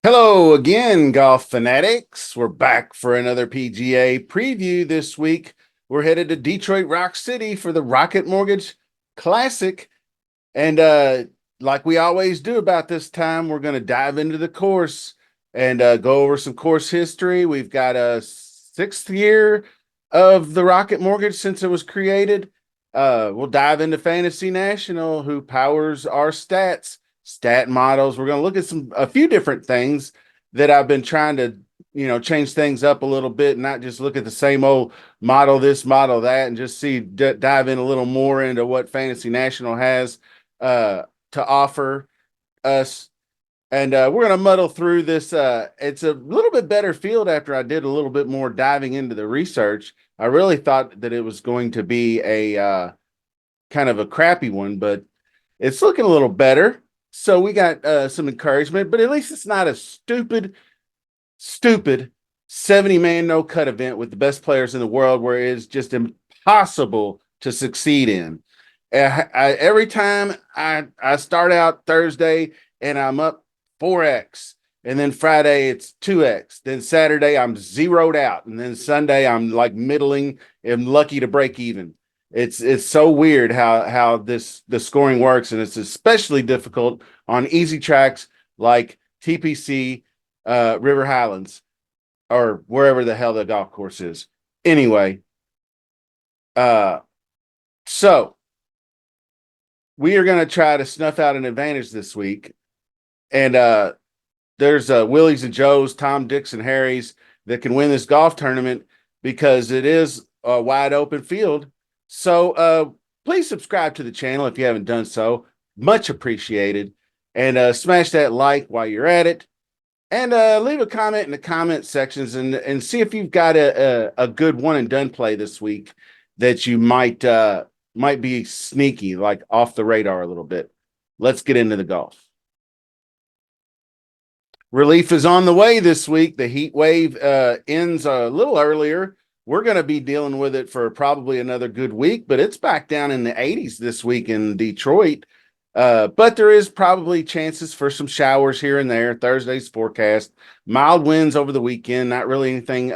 Hello again, golf fanatics. We're back for another PGA preview this week. We're headed to Detroit Rock City for the Rocket Mortgage Classic. And like we always do about this time, we're going to dive into the course and go over some course history. We've got a sixth year of the Rocket Mortgage since it was created. We'll dive into Fantasy National, who powers our stat models. We're going to look at a few different things that I've been trying to, change things up a little bit, not just look at the same old model, this model, that, and just dive in a little more into what Fantasy National has to offer us. And we're going to muddle through this. It's a little bit better field after I did a little bit more diving into the research. I really thought that it was going to be a kind of a crappy one, but it's looking a little better. So we got some encouragement, but at least it's not a stupid 70-man no cut event with the best players in the world where it is just impossible to succeed in. Every time I start out Thursday and I'm up 4x, and then Friday it's 2x, then Saturday I'm zeroed out, and then Sunday I'm like middling and lucky to break even. It's so weird how the scoring works, and it's especially difficult on easy tracks like TPC, River Highlands, or wherever the hell the golf course is. Anyway, uh, so we are going to try to snuff out an advantage this week, and there's Willies and Joes, Tom, Dicks, and Harrys that can win this golf tournament because it is a wide open field. So please subscribe to the channel if you haven't done so. Much appreciated. And smash that like while you're at it. And leave a comment in the comment sections and see if you've got a good one and done play this week that you might be sneaky, like off the radar a little bit. Let's get into the golf. Relief is on the way this week. The heat wave ends a little earlier. We're going to be dealing with it for probably another good week, but it's back down in the 80s this week in Detroit. But there is probably chances for some showers here and there. Thursday's forecast, mild winds over the weekend, not really anything.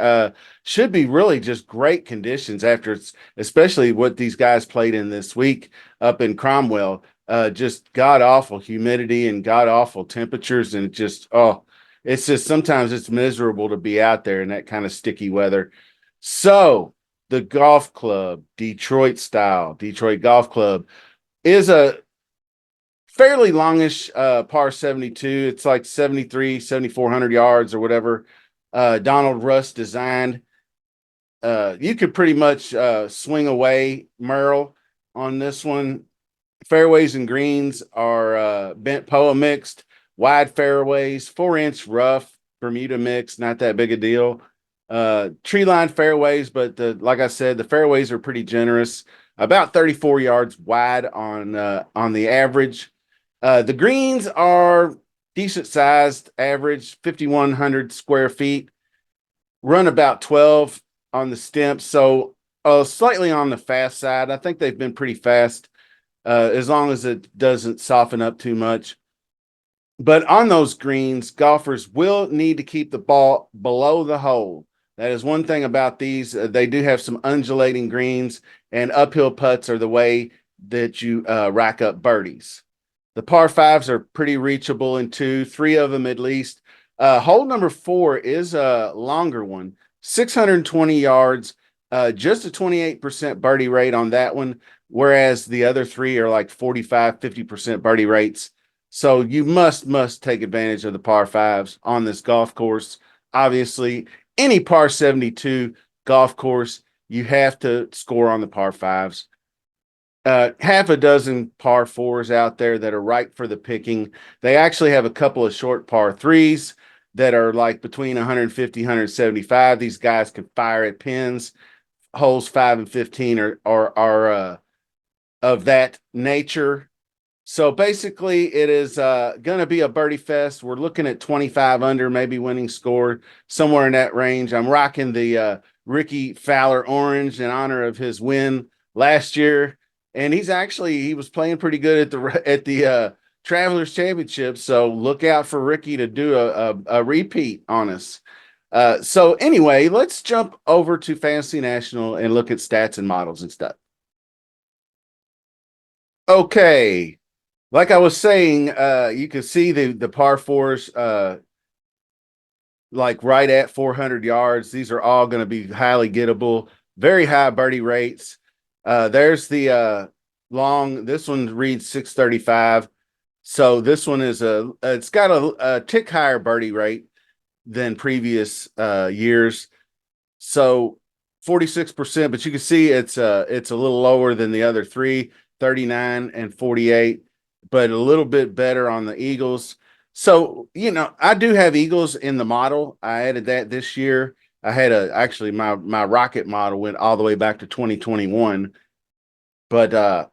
Should be really just great conditions after it's, especially what these guys played in this week up in Cromwell. Just god awful humidity and god awful temperatures, and it's just sometimes it's miserable to be out there in that kind of sticky weather. So the golf club, Detroit style, Detroit Golf Club, is a fairly longish par 72. It's like 7,400 yards or whatever. Donald Russ designed. You could pretty much swing away Merrill on this one. Fairways and greens are bent POA mixed, wide fairways, 4-inch rough, Bermuda mix, not that big a deal. Tree line fairways, but like I said, the fairways are pretty generous, about 34 yards wide on the average. The greens are decent sized, average 5,100 square feet, run about 12 on the stem, so slightly on the fast side. I think they've been pretty fast as long as it doesn't soften up too much. But on those greens, golfers will need to keep the ball below the hole. That is one thing about these. They do have some undulating greens, and uphill putts are the way that you rack up birdies. The par fives are pretty reachable in three of them at least. Hole number 4 is a longer one, 620 yards, just a 28% birdie rate on that one, whereas the other 3 are like 45, 50% birdie rates. So you must take advantage of the par fives on this golf course. Obviously, any par 72 golf course, you have to score on the par fives. Half a dozen par fours out there that are ripe for the picking. They actually have a couple of short par threes that are like between 150, 175. These guys can fire at pins. Holes 5 and 15 are of that nature. So basically, it is going to be a birdie fest. We're looking at 25 under, maybe winning score somewhere in that range. I'm rocking the Rickie Fowler orange in honor of his win last year, and he was playing pretty good at the Travelers Championship. So look out for Rickie to do a repeat on us. So anyway, let's jump over to Fantasy National and look at stats and models and stuff. Okay. Like I was saying, you can see the par fours like right at 400 yards. These are all going to be highly gettable, very high birdie rates. There's the long, this one reads 635. So this one is it's got a tick higher birdie rate than previous years. So 46%, but you can see it's a little lower than the other three, 39 and 48, but a little bit better on the Eagles. So, I do have Eagles in the model. I added that this year. I had actually my rocket model went all the way back to 2021. But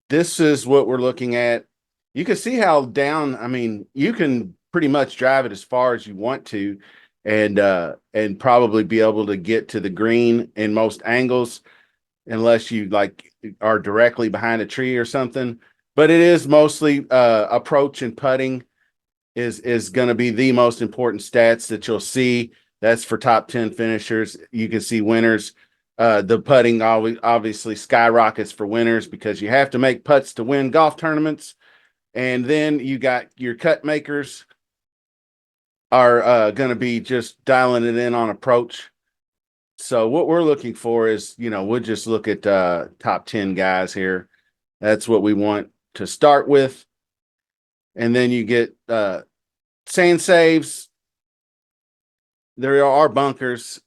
this is what we're looking at. You can see how down, I mean, you can pretty much drive it as far as you want to and probably be able to get to the green in most angles unless you like are directly behind a tree or something. But it is mostly approach and putting is going to be the most important stats that you'll see. That's for top 10 finishers. You can see winners. The putting always obviously skyrockets for winners because you have to make putts to win golf tournaments. And then you got your cut makers are going to be just dialing it in on approach. So what we're looking for is, we'll just look at top 10 guys here. That's what we want to start with. And then you get sand saves. There are bunkers.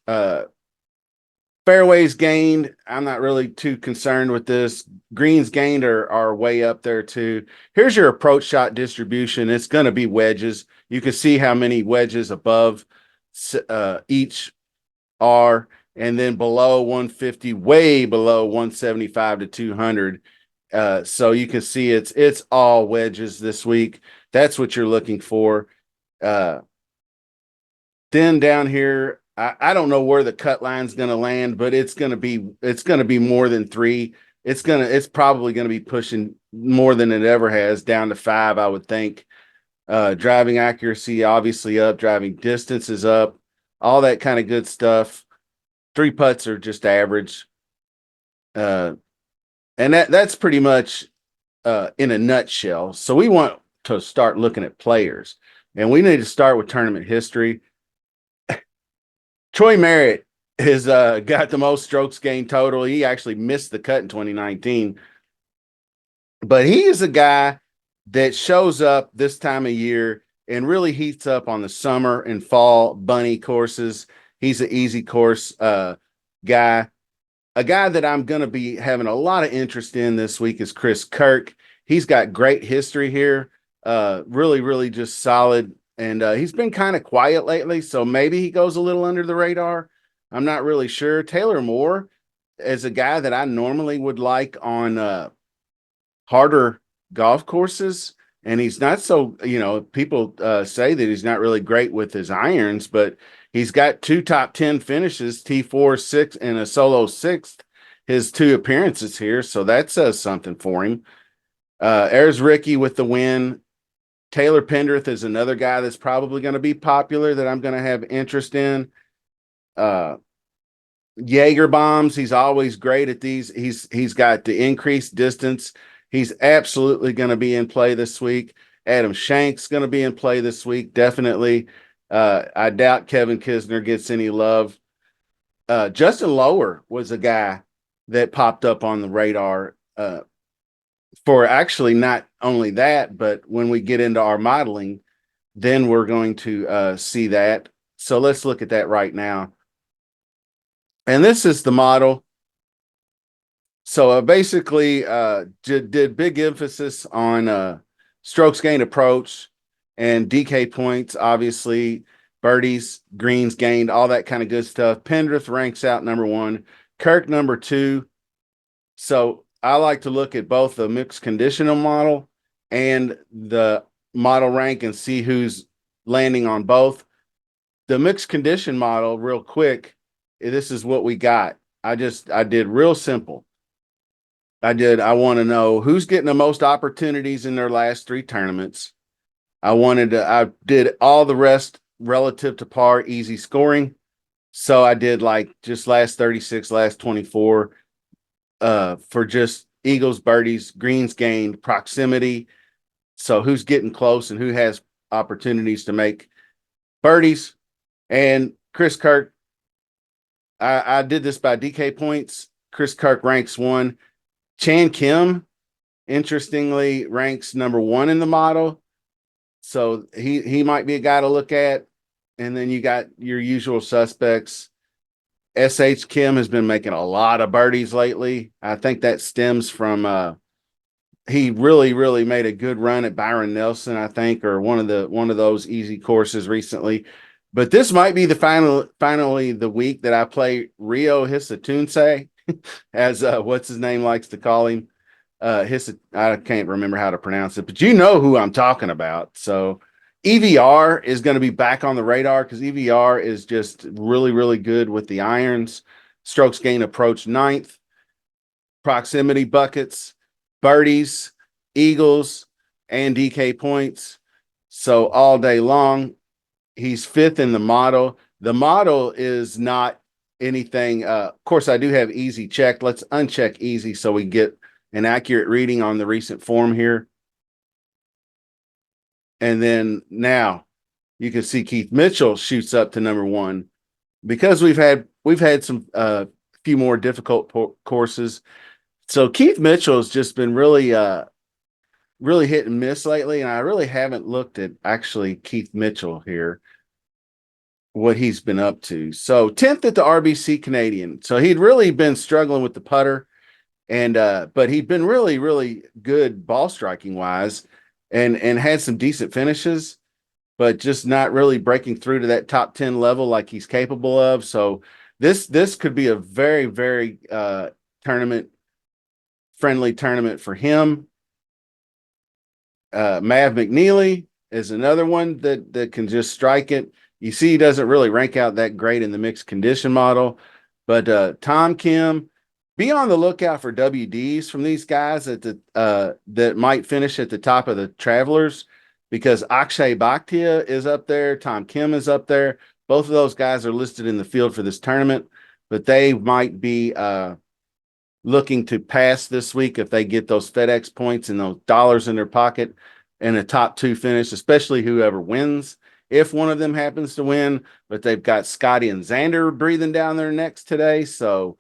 Fairways gained, I'm not really too concerned with this. Greens gained are way up there too. Here's your approach shot distribution. It's going to be wedges. You can see how many wedges above each are, and then below 150, way below 175 to 200. So you can see it's all wedges this week. That's what you're looking for. Then down here, I don't know where the cut line's going to land, but it's going to be more than 3. It's probably going to be pushing more than it ever has, down to 5, I would think. Driving accuracy obviously up, driving distance is up, all that kind of good stuff. 3 putts are just average. And that's pretty much in a nutshell. So we want to start looking at players, and we need to start with tournament history. Troy Merritt has got the most strokes gained total. He actually missed the cut in 2019. But he is a guy that shows up this time of year and really heats up on the summer and fall bunny courses. He's an easy course guy. A guy that I'm going to be having a lot of interest in this week is Chris Kirk. He's got great history here. Really, really just solid. And he's been kind of quiet lately, so maybe he goes a little under the radar. I'm not really sure. Taylor Moore is a guy that I normally would like on harder golf courses, and he's not so, people say that he's not really great with his irons, but he's got 2 top 10 finishes, T4, 6, and a solo 6th, his 2 appearances here, so that says something for him. There's Rickie with the win. Taylor Pendrith is another guy that's probably going to be popular that I'm going to have interest in. Jaeger bombs, he's always great at these. He's got the increased distance. He's absolutely going to be in play this week. Adam Shank's going to be in play this week, definitely. I doubt Kevin Kisner gets any love. Justin Lower was a guy that popped up on the radar for actually not only that, but when we get into our modeling, then we're going to see that. So let's look at that right now. And this is the model. So basically did big emphasis on strokes gained approach and DK points, obviously, birdies, greens gained, all that kind of good stuff. Pendrith ranks out number 1, Kirk number 2. So I like to look at both the mixed conditional model and the model rank and see who's landing on both. The mixed condition model, real quick, this is what we got. I did real simple. I did. I want to know who's getting the most opportunities in their last three tournaments. I did all the rest relative to par, easy scoring. So I did like just last 36, last 24, for just eagles, birdies, greens gained, proximity. So who's getting close and who has opportunities to make birdies. And Chris Kirk, I did this by DK points. Chris Kirk ranks one. Chan Kim, interestingly, ranks number one in the model. So he might be a guy to look at. And then you got your usual suspects. SH Kim has been making a lot of birdies lately. I think that stems from he really made a good run at Byron Nelson, I think, or one of those easy courses recently. But this might be the finally the week that I play Rio Hisatunse, as what's his name likes to call him. I can't remember how to pronounce it, but you know who I'm talking about. So EVR is going to be back on the radar because EVR is just really good with the irons. Strokes gain approach ninth, proximity buckets, birdies, eagles, and DK points. So all day long, he's fifth in the model. The model is not anything. Of course, I do have easy checked. Let's uncheck easy so we get an accurate reading on the recent form here. And then now you can see Keith Mitchell shoots up to number one because we've had some few more difficult courses. So Keith Mitchell has just been really hit and miss lately, and I really haven't looked at actually Keith Mitchell here, what he's been up to. So 10th at the RBC Canadian. So he'd really been struggling with the putter, and but he'd been really good ball striking wise, and had some decent finishes, but just not really breaking through to that top 10 level like he's capable of. So this could be a very tournament friendly tournament for him. Mav McNeely is another one that can just strike it. You see, he doesn't really rank out that great in the mixed condition model, but Tom Kim, be on the lookout for WDs from these guys at the that might finish at the top of the Travelers, because Akshay Bhatia is up there, Tom Kim is up there. Both of those guys are listed in the field for this tournament, but they might be looking to pass this week if they get those FedEx points and those dollars in their pocket and a top two finish, especially whoever wins. If one of them happens to win, but they've got Scotty and Xander breathing down their necks today, so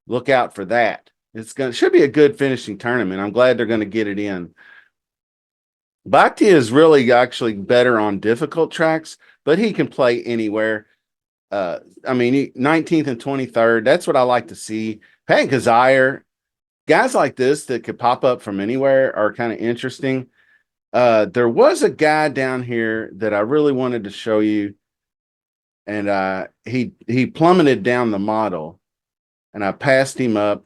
look out for that. Should be a good finishing tournament. I'm glad they're going to get it in. Bhakti is really actually better on difficult tracks, but he can play anywhere. I mean, 19th and 23rd. That's what I like to see. Pat Kazire, guys like this that could pop up from anywhere are kind of interesting. There was a guy down here that I really wanted to show you, and he plummeted down the model, and I passed him up.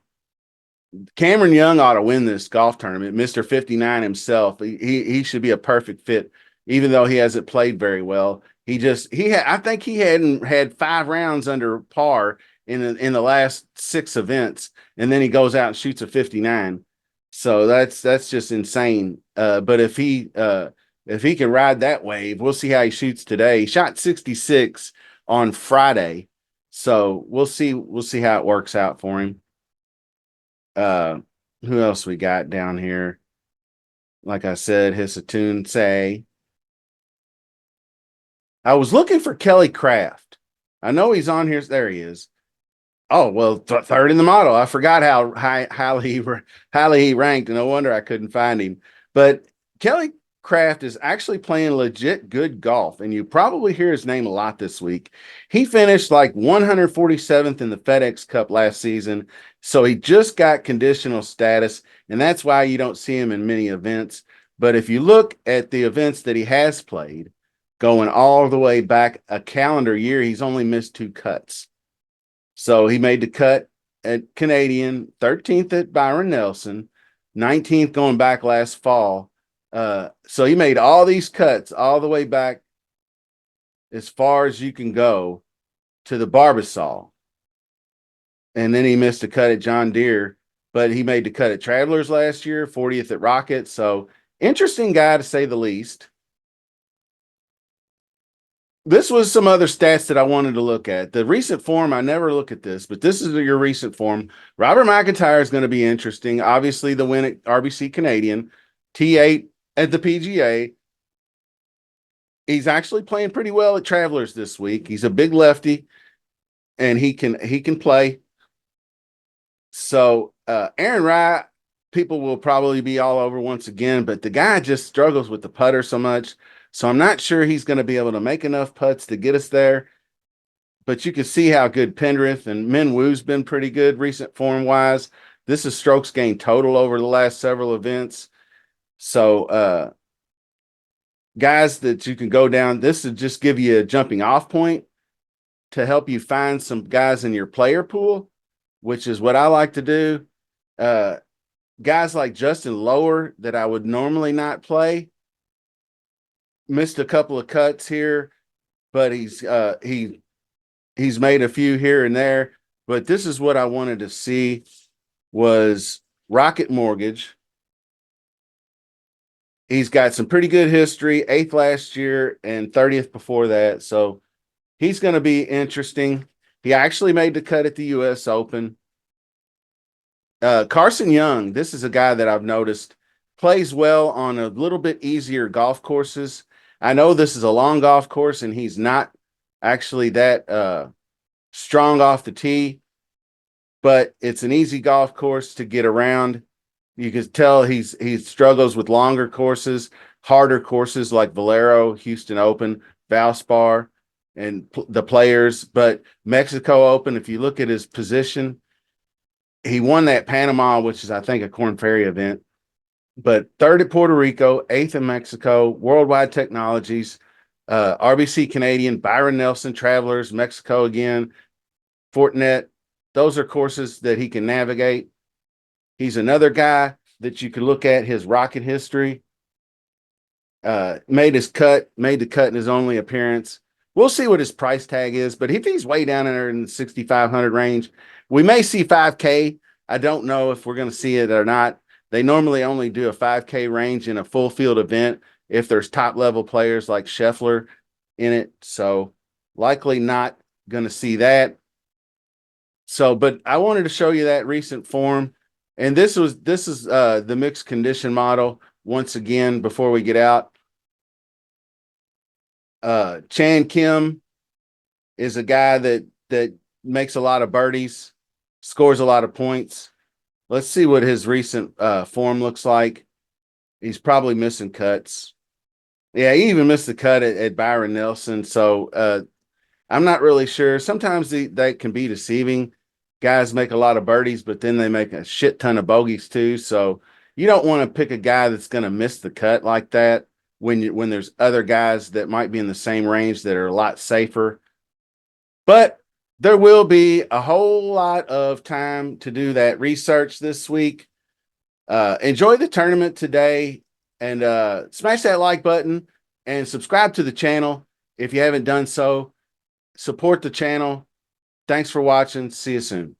Cameron Young ought to win this golf tournament. Mr. 59 himself. He should be a perfect fit, even though he hasn't played very well. I think he hadn't had 5 rounds under par in the last 6 events, and then he goes out and shoots a 59. So that's just insane. But if he can ride that wave, we'll see how he shoots today. He shot 66 on Friday, so we'll see how it works out for him. Who else we got down here? Like I said, Hisatun say. I was looking for Kelly Craft. I know he's on here. There he is. Oh, well, third in the model. I forgot how highly he ranked. No wonder I couldn't find him. But Kelly Craft is actually playing legit good golf, and you probably hear his name a lot this week. He finished like 147th in the FedEx Cup last season, so he just got conditional status, and that's why you don't see him in many events. But if you look at the events that he has played, going all the way back a calendar year, he's only missed 2 cuts. So he made the cut at Canadian, 13th at Byron Nelson, 19th going back last fall. So he made all these cuts all the way back as far as you can go to the Barbasol. And then he missed a cut at John Deere. but he made the cut at Travelers last year, 40th at Rocket. So interesting guy to say the least. This was some other stats that I wanted to look at. The recent form, I never look at this, but this is your recent form. Robert McIntyre is going to be interesting. Obviously, the win at RBC Canadian, T8 at the PGA. He's actually playing pretty well at Travelers this week. He's a big lefty, and he can play. So Aaron Wright, people will probably be all over once again, but the guy just struggles with the putter so much. So I'm not sure he's going to be able to make enough putts to get us there. But you can see how good Pendrith and Minwoo's been pretty good recent form wise. This is strokes gained total over the last several events. So guys that you can go down, this will just give you a jumping off point to help you find some guys in your player pool, which is what I like to do. Guys like Justin Lower that I would normally not play, missed a couple of cuts here, but he's made a few here and there. But this is what I wanted to see was Rocket Mortgage. He's got some pretty good history, 8th last year and 30th before that. So he's going to be interesting. He actually made the cut at the U.S. Open. Carson Young, this is a guy that I've noticed plays well on a little bit easier golf courses. I know this is a long golf course, and he's not actually that strong off the tee, but it's an easy golf course to get around. You can tell he struggles with longer courses, harder courses like Valero, Houston Open, Valspar, and the Players. But Mexico Open, if you look at his position, he won that Panama, which is, I think, a Korn Ferry event, but 3rd at Puerto Rico, 8th in Mexico, Worldwide Technologies, RBC Canadian, Byron Nelson, Travelers, Mexico again, Fortinet. Those are courses that he can navigate. He's another guy that you can look at his Rocket history. Made the cut in his only appearance. We'll see what his price tag is, but if he's way down in there in the 6,500 range, we may see 5K. I don't know if we're going to see it or not. They normally only do a 5K range in a full field event if there's top level players like Scheffler in it. So likely not going to see that. So, but I wanted to show you that recent form. And this is the mixed condition model once again before we get out. Chan Kim is a guy that makes a lot of birdies, scores a lot of points. Let's see what his recent form looks like. He's probably missing cuts. Yeah, he even missed the cut at Byron Nelson. So I'm not really sure. Sometimes that can be deceiving. Guys make a lot of birdies, but then they make a shit ton of bogeys too. So you don't want to pick a guy that's going to miss the cut like that when there's other guys that might be in the same range that are a lot safer. But there will be a whole lot of time to do that research this week. Enjoy the tournament today, and smash that like button and subscribe to the channel if you haven't done so. Support the channel. Thanks for watching. See you soon.